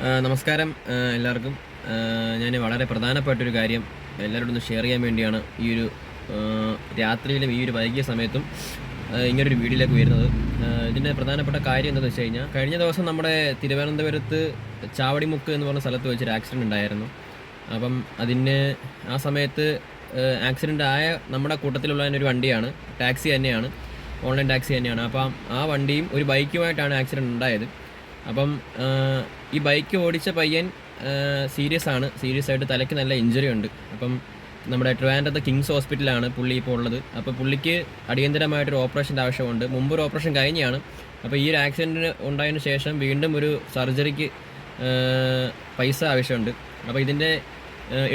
നമസ്കാരം എല്ലാവർക്കും. ഞാൻ വളരെ പ്രധാനപ്പെട്ടൊരു കാര്യം എല്ലാവരോടും ഒന്ന് ഷെയർ ചെയ്യാൻ വേണ്ടിയാണ് ഈ ഒരു രാത്രിയിലും ഈ ഒരു വൈകിയ സമയത്തും ഇങ്ങനൊരു വീഡിയോയിലേക്ക് വരുന്നത്. ഇതിൻ്റെ പ്രധാനപ്പെട്ട കാര്യം എന്താണെന്ന് വെച്ച് കഴിഞ്ഞാൽ, കഴിഞ്ഞ ദിവസം നമ്മുടെ തിരുവനന്തപുരത്ത് ചാവടിമുക്ക് എന്ന് പറഞ്ഞ സ്ഥലത്ത് വെച്ചൊരു ആക്സിഡൻറ്റ് ഉണ്ടായിരുന്നു. അപ്പം ആ സമയത്ത് ആക്സിഡൻ്റ് ആയ നമ്മുടെ കൂട്ടത്തിലുള്ള ഒരു വണ്ടിയാണ്, ടാക്സി തന്നെയാണ്, ഓൺലൈൻ ടാക്സി തന്നെയാണ്. അപ്പം ആ വണ്ടിയും ഒരു ബൈക്കുമായിട്ടാണ് ആക്സിഡൻറ്റ് ഉണ്ടായത്. അപ്പം ഈ ബൈക്ക് ഓടിച്ച പയ്യൻ സീരിയസ് ആയിട്ട് തലയ്ക്ക് നല്ല ഇഞ്ചുറി ഉണ്ട്. അപ്പം നമ്മുടെ ട്രിവാൻഡ്രത്തെ കിങ്സ് ഹോസ്പിറ്റലാണ് പുള്ളി ഇപ്പോൾ ഉള്ളത്. അപ്പോൾ പുള്ളിക്ക് അടിയന്തരമായിട്ടൊരു ഓപ്പറേഷൻ്റെ ആവശ്യമുണ്ട്. മുമ്പൊരു ഓപ്പറേഷൻ കഴിഞ്ഞാണ്. അപ്പോൾ ഈ ഒരു ആക്സിഡൻറ്റിന് ഉണ്ടായതിനു ശേഷം വീണ്ടും ഒരു സർജറിക്ക് പൈസ ആവശ്യമുണ്ട്. അപ്പോൾ ഇതിൻ്റെ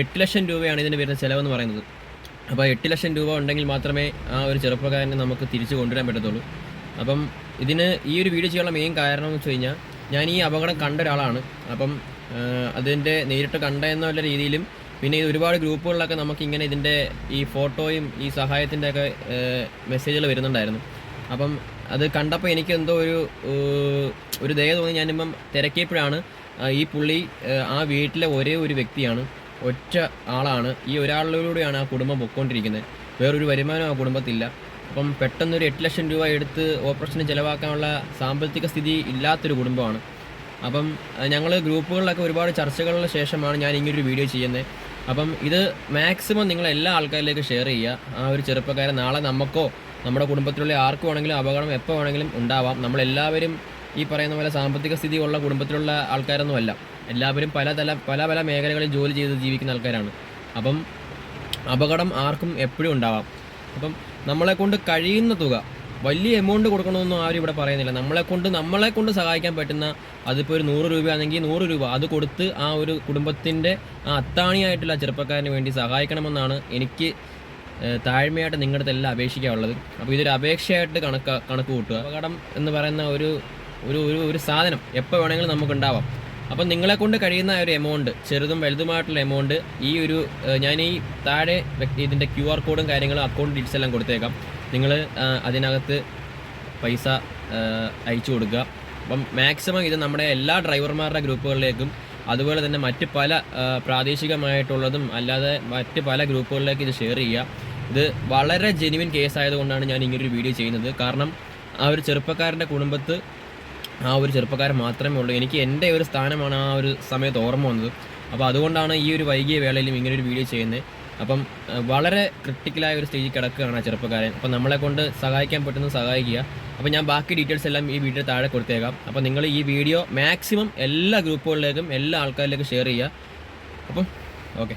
8 ലക്ഷം രൂപയാണ് ഇതിന് വരുന്ന ചിലവെന്ന് പറയുന്നത്. അപ്പോൾ 8 ലക്ഷം രൂപ ഉണ്ടെങ്കിൽ മാത്രമേ ആ ഒരു ചെറുപ്പക്കാരനെ നമുക്ക് തിരിച്ചു കൊണ്ടുവരാൻ പറ്റത്തുള്ളൂ. അപ്പം ഈ ഒരു വീഡിയോ ചെയ്യാനുള്ള മെയിൻ കാരണം എന്ന് വെച്ച് കഴിഞ്ഞാൽ, ഞാൻ ഈ അപകടം കണ്ട ഒരാളാണ്. അപ്പം അതിൻ്റെ നേരിട്ട് കണ്ട എന്നുള്ള രീതിയിലും, പിന്നെ ഇത് ഒരുപാട് ഗ്രൂപ്പുകളിലൊക്കെ നമുക്കിങ്ങനെ ഇതിൻ്റെ ഈ ഫോട്ടോയും ഈ സഹായത്തിൻ്റെയൊക്കെ മെസ്സേജുകൾ വരുന്നുണ്ടായിരുന്നു. അപ്പം അത് കണ്ടപ്പോൾ എനിക്ക് എന്തോ ഒരു ദയ തോന്നി. ഞാനിപ്പം തിരക്കിയപ്പോഴാണ് ഈ പുള്ളി ആ വീട്ടിലെ ഒരേ ഒരു വ്യക്തിയാണ്, ഒറ്റ ആളാണ്. ഈ ഒരാളിലൂടെയാണ് ആ കുടുംബം പൊയ്ക്കൊണ്ടിരിക്കുന്നത്. വേറൊരു വരുമാനം ആ കുടുംബത്തില്ല. അപ്പം പെട്ടെന്നൊരു 8 ലക്ഷം രൂപ എടുത്ത് ഓപ്പറേഷന് ചിലവാക്കാനുള്ള സാമ്പത്തിക സ്ഥിതി ഇല്ലാത്തൊരു കുടുംബമാണ്. അപ്പം ഞങ്ങൾ ഗ്രൂപ്പുകളിലൊക്കെ ഒരുപാട് ചർച്ചകളുടെ ശേഷമാണ് ഞാൻ ഇങ്ങനൊരു വീഡിയോ ചെയ്യുന്നത്. അപ്പം ഇത് മാക്സിമം നിങ്ങൾ എല്ലാ ആൾക്കാരിലേക്ക് ഷെയർ ചെയ്യുക. ആ ഒരു ചെറുപ്പക്കാരൻ നാളെ നമുക്കോ നമ്മുടെ കുടുംബത്തിലുള്ള ആർക്കും വേണമെങ്കിലും അപകടം എപ്പോൾ വേണമെങ്കിലും ഉണ്ടാവാം. നമ്മളെല്ലാവരും ഈ പറയുന്ന പോലെ സാമ്പത്തിക സ്ഥിതി ഉള്ള കുടുംബത്തിലുള്ള ആൾക്കാരൊന്നുമല്ല. എല്ലാവരും പല മേഖലകളിൽ ജോലി ചെയ്ത് ജീവിക്കുന്ന ആൾക്കാരാണ്. അപ്പം അപകടം ആർക്കും എപ്പോഴും ഉണ്ടാവാം. അപ്പം നമ്മളെക്കൊണ്ട് കഴിയുന്ന തുക, വലിയ എമൗണ്ട് കൊടുക്കണമെന്നൊന്നും ആരും ഇവിടെ പറയുന്നില്ല. നമ്മളെക്കൊണ്ട് സഹായിക്കാൻ പറ്റുന്ന, അതിപ്പോൾ ഒരു 100 രൂപയാണെങ്കിൽ 100 രൂപ അത് കൊടുത്ത് ആ ഒരു കുടുംബത്തിൻ്റെ ആ അത്താണിയായിട്ടുള്ള ചെറുപ്പക്കാരന് വേണ്ടി സഹായിക്കണമെന്നാണ് എനിക്ക് താഴ്മയായിട്ട് നിങ്ങളുടെ അടുത്ത് എല്ലാം അപേക്ഷിക്കാനുള്ളത്. അപ്പോൾ ഇതൊരു അപേക്ഷയായിട്ട് കണക്ക് കൂട്ടുക. അപകടം എന്ന് പറയുന്ന ഒരു സാധനം എപ്പോൾ വേണമെങ്കിലും നമുക്കുണ്ടാവാം. അപ്പം നിങ്ങളെക്കൊണ്ട് കഴിയുന്ന ഒരു എമൗണ്ട്, ചെറുതും വലുതുമായിട്ടുള്ള എമൗണ്ട്, ഞാൻ ഈ താഴെ ഇതിൻ്റെ QR കോഡും കാര്യങ്ങളും അക്കൗണ്ട് ഡീറ്റെയിൽസ് എല്ലാം കൊടുത്തേക്കാം. നിങ്ങൾ അതിനകത്ത് പൈസ അയച്ചു കൊടുക്കുക. അപ്പം മാക്സിമം ഇത് നമ്മുടെ എല്ലാ ഡ്രൈവർമാരുടെ ഗ്രൂപ്പുകളിലേക്കും, അതുപോലെ തന്നെ മറ്റ് പല പ്രാദേശികമായിട്ടുള്ളതും അല്ലാതെ മറ്റ് പല ഗ്രൂപ്പുകളിലേക്ക് ഇത് ഷെയർ ചെയ്യുക. ഇത് വളരെ ജെന്യുവിൻ കേസ് ആയതുകൊണ്ടാണ് ഞാൻ ഇങ്ങനൊരു വീഡിയോ ചെയ്യുന്നത്. കാരണം ആ ഒരു ചെറുപ്പക്കാരൻ്റെ കുടുംബത്ത് ആ ഒരു ചെറുപ്പക്കാരൻ മാത്രമേ ഉള്ളൂ. എനിക്ക് എൻ്റെ ഒരു സ്ഥാനമാണ് ആ ഒരു സമയത്ത് ഓർമ്മ വന്നത്. അപ്പോൾ അതുകൊണ്ടാണ് ഈ ഒരു വൈകിയ വേളയിലും ഇങ്ങനൊരു വീഡിയോ ചെയ്യുന്നത്. അപ്പം വളരെ ക്രിട്ടിക്കലായ ഒരു സ്റ്റേജിൽ കിടക്കുകയാണ് ആ ചെറുപ്പക്കാരൻ. അപ്പം നമ്മളെക്കൊണ്ട് സഹായിക്കാൻ പറ്റുന്നത് സഹായിക്കുക. അപ്പോൾ ഞാൻ ബാക്കി ഡീറ്റെയിൽസ് എല്ലാം ഈ വീഡിയോ താഴെ കൊടുത്തേക്കാം. അപ്പോൾ നിങ്ങൾ ഈ വീഡിയോ മാക്സിമം എല്ലാ ഗ്രൂപ്പുകളിലേക്കും എല്ലാ ആൾക്കാരിലേക്കും ഷെയർ ചെയ്യുക. അപ്പം ഓക്കെ.